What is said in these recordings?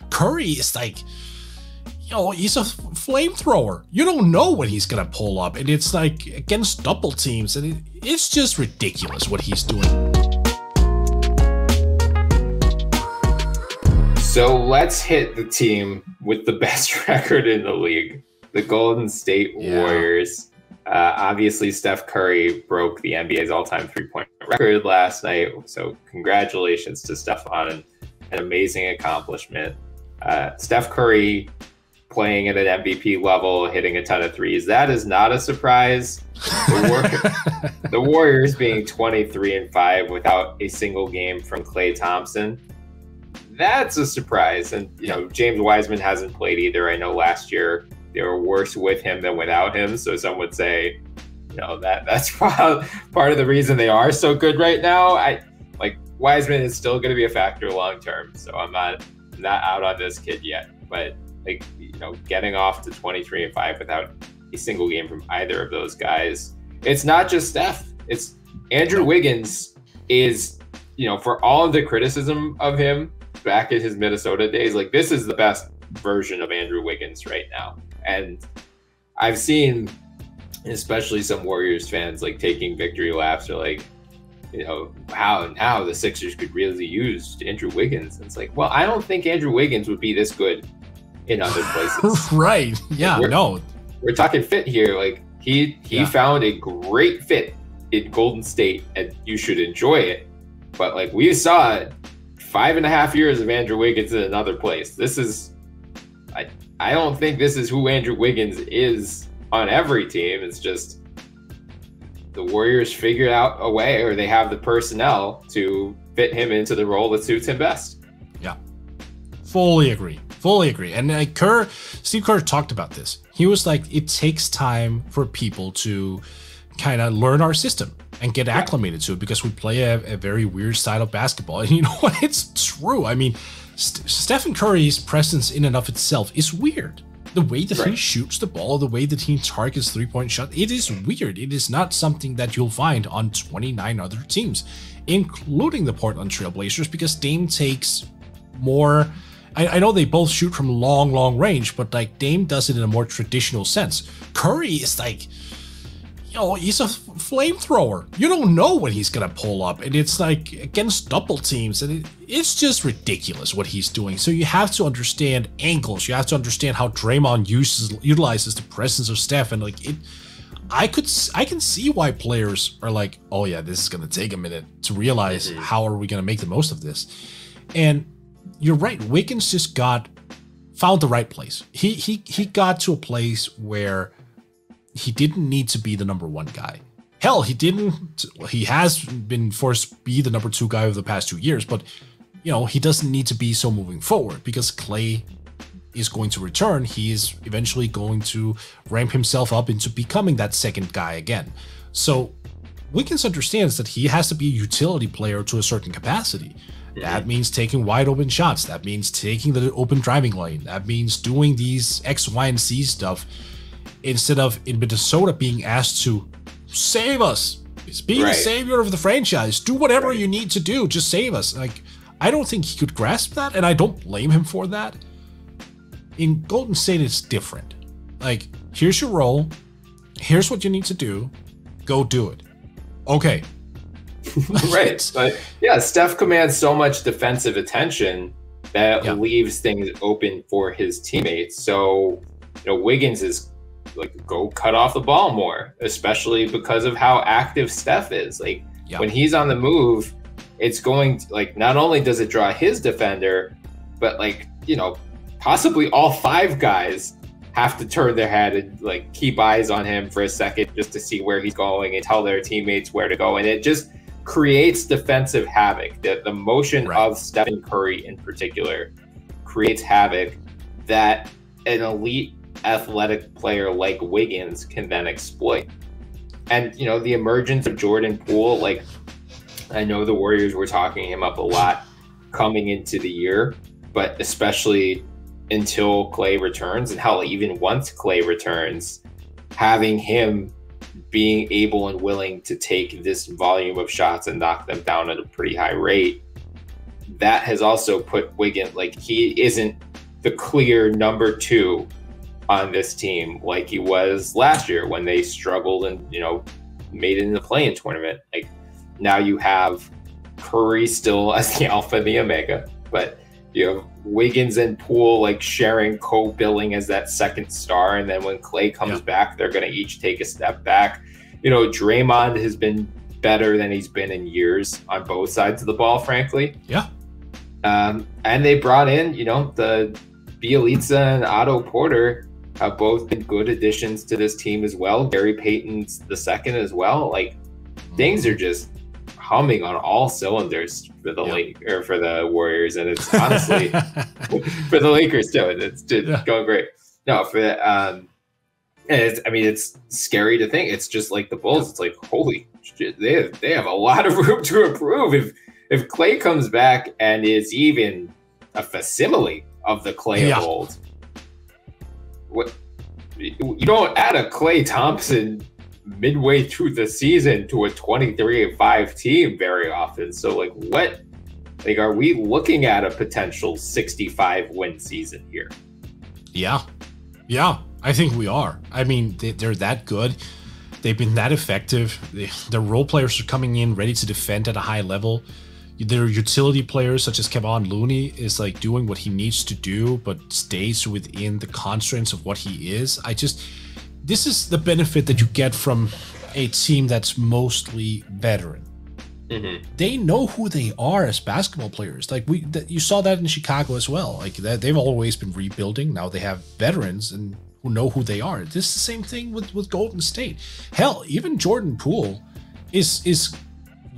Curry is like, he's a flamethrower. You don't know when he's gonna pull up, and it's like against double teams, and it's just ridiculous what he's doing. So let's hit the team with the best record in the league, the Golden State Warriors. Obviously, Steph Curry broke the NBA's all-time three-point record last night, so congratulations to Steph on an amazing accomplishment. Steph Curry playing at an MVP level, hitting a ton of threes. That is not a surprise. The Warriors being 23-5 without a single game from Klay Thompson. That's a surprise. And, James Wiseman hasn't played either. I know last year they were worse with him than without him. So some would say, that's part of the reason they are so good right now. Wiseman is still going to be a factor long term. So I'm not out on this kid yet. But getting off to 23-5 without a single game from either of those guys. It's not just Steph. It's Andrew Wiggins is, for all of the criticism of him back in his Minnesota days, this is the best version of Andrew Wiggins right now. And I've seen, especially some Warriors fans, taking victory laps or how now the Sixers could really use Andrew Wiggins. And it's well, I don't think Andrew Wiggins would be this good in other places. Right. Yeah, we're talking fit here. He found a great fit in Golden State, and you should enjoy it. But we saw it 5.5 years of Andrew Wiggins in another place. This is, I don't think this is who Andrew Wiggins is on every team. It's just the Warriors figured out a way, or they have the personnel to fit him into the role that suits him best. Yeah, fully agree. And Steve Kerr talked about this. He was like, it takes time for people to kind of learn our system and get acclimated to it, because we play a very weird style of basketball. And you know what? It's true. I mean, Stephen Curry's presence in and of itself is weird. The way that he shoots the ball, the way that he targets three-point shot, it is weird. It is not something that you'll find on 29 other teams, including the Portland Trail Blazers, because Dame takes more... I know they both shoot from long range, but Dame does it in a more traditional sense. Curry is he's a flamethrower. You don't know when he's gonna pull up, and it's against double teams, and it's just ridiculous what he's doing. So you have to understand angles. You have to understand how Draymond utilizes the presence of Steph, and I can see why players are oh yeah, this is gonna take a minute to realize how are we gonna make the most of this. And you're right, Wiggins just found the right place. He got to a place where he didn't need to be the number one guy. Hell, he has been forced to be the number two guy over the past 2 years, but he doesn't need to be so moving forward, because Klay is going to return. He is eventually going to ramp himself up into becoming that second guy again. So Wiggins understands that he has to be a utility player to a certain capacity. That means taking wide open shots. That means taking the open driving lane. That means doing these X, Y, and Z stuff, instead of in Minnesota being asked to save us. It's being the savior of the franchise. Do whatever you need to do. Just save us. I don't think he could grasp that, and I don't blame him for that. In Golden State, it's different. Here's your role. Here's what you need to do. Go do it. Okay. Right. But yeah, Steph commands so much defensive attention that leaves things open for his teammates. So, Wiggins is go cut off the ball more, especially because of how active Steph is. When he's on the move, it's going to, not only does it draw his defender, but possibly all five guys have to turn their head and keep eyes on him for a second just to see where he's going and tell their teammates where to go. And it just creates defensive havoc. The motion of Stephen Curry in particular creates havoc that an elite athletic player like Wiggins can then exploit. And the emergence of Jordan Poole, I know the Warriors were talking him up a lot coming into the year, but especially until Klay returns, and hell, even once Klay returns, having him being able and willing to take this volume of shots and knock them down at a pretty high rate, that has also put Wiggins, he isn't the clear number 2 on this team like he was last year when they struggled and, you know, made it in the play-in tournament. Like, now you have Curry still as the alpha and the omega, but you have Wiggins and Poole like sharing co-billing as that second star, and then when Klay comes back, they're going to each take a step back. You know, Draymond has been better than he's been in years on both sides of the ball, frankly. Yeah. And they brought in, you know, the Bjelica and Otto Porter have both been good additions to this team as well. Gary Payton's the second as well. Like, things are just humming on all cylinders for the for the Warriors, and it's honestly for the Lakers too. It's just going great. No, for the, and it's, I mean, it's scary to think. It's just like the Bulls. It's like, holy shit, they have a lot of room to improve. If Klay comes back and is even a facsimile of the Klay of old, what, you don't add a Klay Thompson midway through the season to a 23-5 team very often. So like, what, like, are we looking at a potential 65 win season here? Yeah, I think we are. I mean, they're that good. They've been that effective. Their role players are coming in ready to defend at a high level. Their utility players, such as Kevon Looney, is like doing what he needs to do, but stays within the constraints of what he is. This is the benefit that you get from a team that's mostly veteran. Mm-hmm. They know who they are as basketball players. Like you saw that in Chicago as well. Like they've always been rebuilding. Now they have veterans and who know who they are. This is the same thing with Golden State. Hell, even Jordan Poole is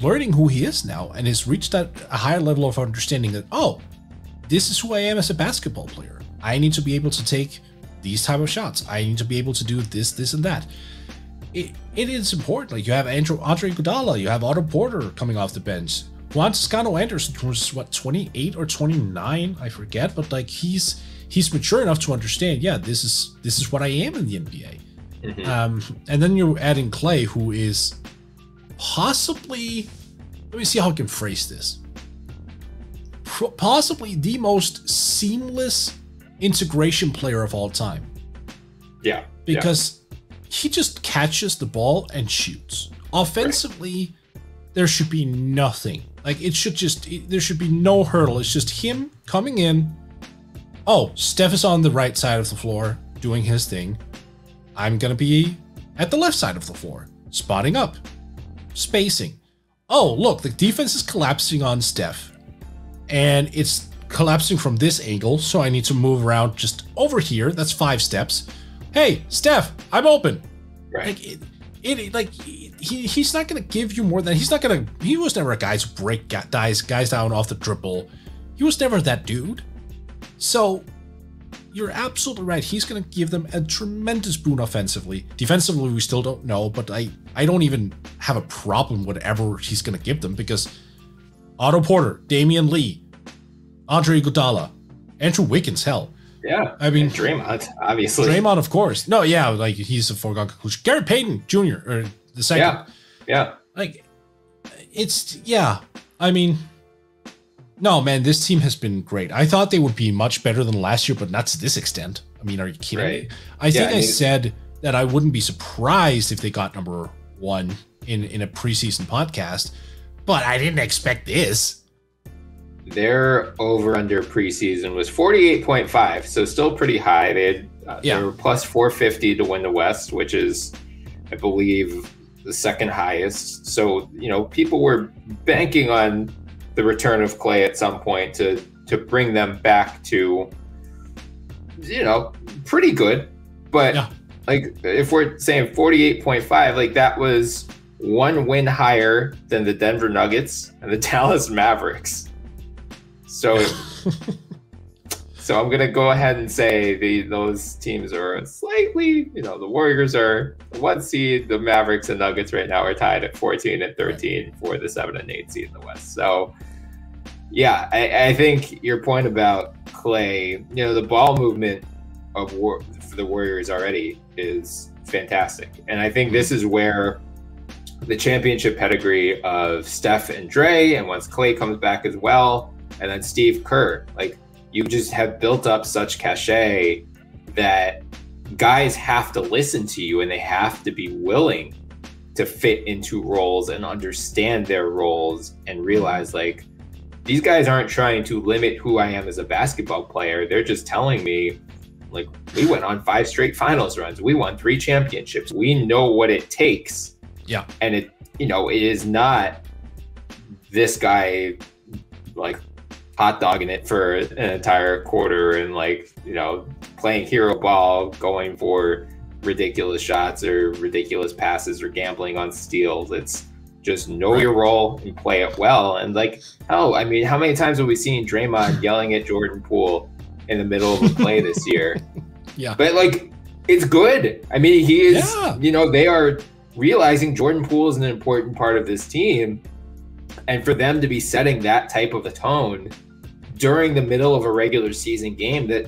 learning who he is now and has reached a higher level of understanding that, oh, this is who I am as a basketball player. I need to be able to take these type of shots. I need to be able to do this, and that. It is important. Like, you have Andre Iguodala, you have Otto Porter coming off the bench. Juan Toscano Anderson was what, 28 or 29, I forget, but like he's mature enough to understand, yeah, this is what I am in the NBA. Mm-hmm. And then you're adding Klay, who is possibly, let me see how I can phrase this, possibly the most seamless integration player of all time. Yeah. Because he just catches the ball and shoots. Offensively, there should be nothing. Like, there should be no hurdle. It's just him coming in. Oh, Steph is on the right side of the floor doing his thing. I'm going to be at the left side of the floor, spotting up, spacing. Oh, look, the defense is collapsing on Steph. And it's collapsing from this angle, so I need to move around just over here. That's 5 steps. Hey, Steph, I'm open. Right. He's not going to give you more than, he was never a guy to break guys down off the dribble. He was never that dude. So you're absolutely right. He's going to give them a tremendous boon offensively. Defensively, we still don't know, but I don't even have a problem with whatever he's going to give them, because Otto Porter, Damian Lee, Andre Iguodala, Andrew Wiggins, hell. Yeah, I mean, and Draymond, obviously. Draymond, of course. No, yeah, like, he's a foregone conclusion. Gary Payton Jr., or the second. Yeah. Like, I mean, no, man, this team has been great. I thought they would be much better than last year, but not to this extent. I mean, are you kidding me? I think I said that I wouldn't be surprised if they got number 1 in a preseason podcast, but I didn't expect this. Their over-under preseason was 48.5, so still pretty high. They were plus 450 to win the West, which is, I believe, the second highest. So, you know, people were banking on the return of Klay at some point to bring them back to, you know, pretty good. But like, if we're saying 48.5, like, that was 1 win higher than the Denver Nuggets and the Dallas Mavericks. So, so I'm gonna go ahead and say those teams are slightly, you know, the Warriors are 1 seed, the Mavericks and Nuggets right now are tied at 14 and 13 for the 7 and 8 seed in the West. So, yeah, I think your point about Klay, you know, the ball movement for the Warriors already is fantastic, and I think this is where the championship pedigree of Steph and Dre, and once Klay comes back as well. And then Steve Kerr, like, you just have built up such cachet that guys have to listen to you, and they have to be willing to fit into roles and understand their roles and realize, like, these guys aren't trying to limit who I am as a basketball player. They're just telling me, like, we went on 5 straight finals runs. We won 3 championships. We know what it takes. Yeah. And it, you know, it is not this guy like hot dogging it for an entire quarter and, like, you know, playing hero ball, going for ridiculous shots or ridiculous passes or gambling on steals. It's just know your role and play it well. And, like, hell, I mean, how many times have we seen Draymond yelling at Jordan Poole in the middle of a play this year? Yeah. But, like, it's good. I mean, he is, you know, they are realizing Jordan Poole is an important part of this team. And for them to be setting that type of a tone during the middle of a regular season game that,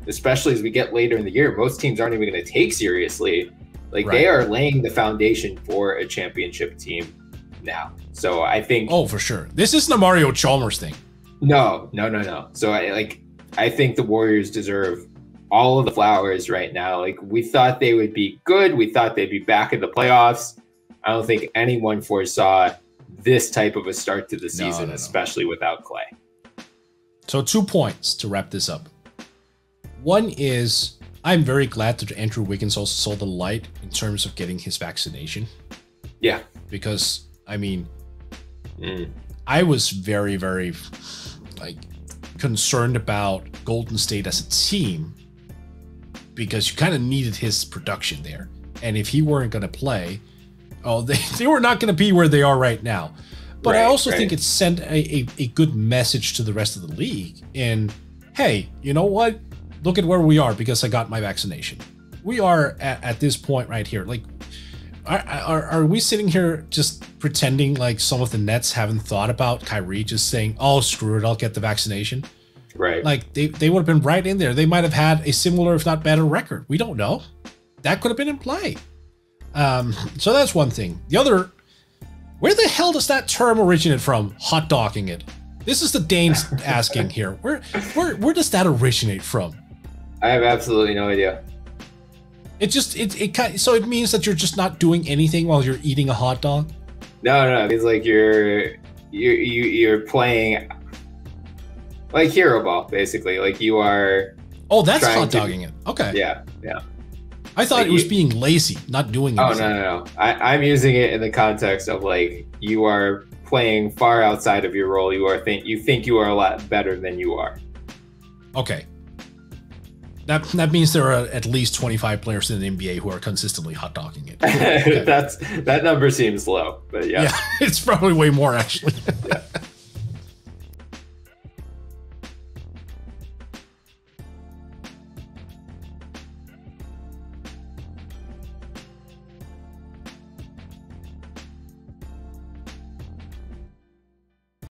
especially as we get later in the year, most teams aren't even going to take seriously. Like, they are laying the foundation for a championship team now. So I think... Oh, for sure. This isn't a Mario Chalmers thing. No. So I think the Warriors deserve all of the flowers right now. Like, we thought they would be good. We thought they'd be back in the playoffs. I don't think anyone foresaw this type of a start to the season, especially without Clay. So 2 points to wrap this up. One is, I'm very glad that Andrew Wiggins also saw the light in terms of getting his vaccination. Yeah. Because, I mean, I was very, very, like, concerned about Golden State as a team because you kind of needed his production there. And if he weren't going to play, they were not going to be where they are right now. But I also think it sent a good message to the rest of the league in, hey, you know what? Look at where we are because I got my vaccination. We are at this point right here. Like, are we sitting here just pretending like some of the Nets haven't thought about Kyrie just saying, oh, screw it, I'll get the vaccination? Right. Like, they would have been right in there. They might have had a similar, if not better, record. We don't know. That could have been in play. So that's one thing. The other, where the hell does that term originate from? Hot dogging it. This is the Danes asking here. Where does that originate from? I have absolutely no idea. So it means that you're just not doing anything while you're eating a hot dog? No. It's like you're playing like hero ball, basically. Like, you are. Oh, that's hot dogging it. Okay. Yeah. I thought it was being lazy, not doing anything. Oh, no. I'm using it in the context of, like, you are playing far outside of your role. You think you are a lot better than you are. Okay. That means there are at least 25 players in the NBA who are consistently hot dogging it. Okay. That number seems low, but yeah. Yeah, it's probably way more, actually.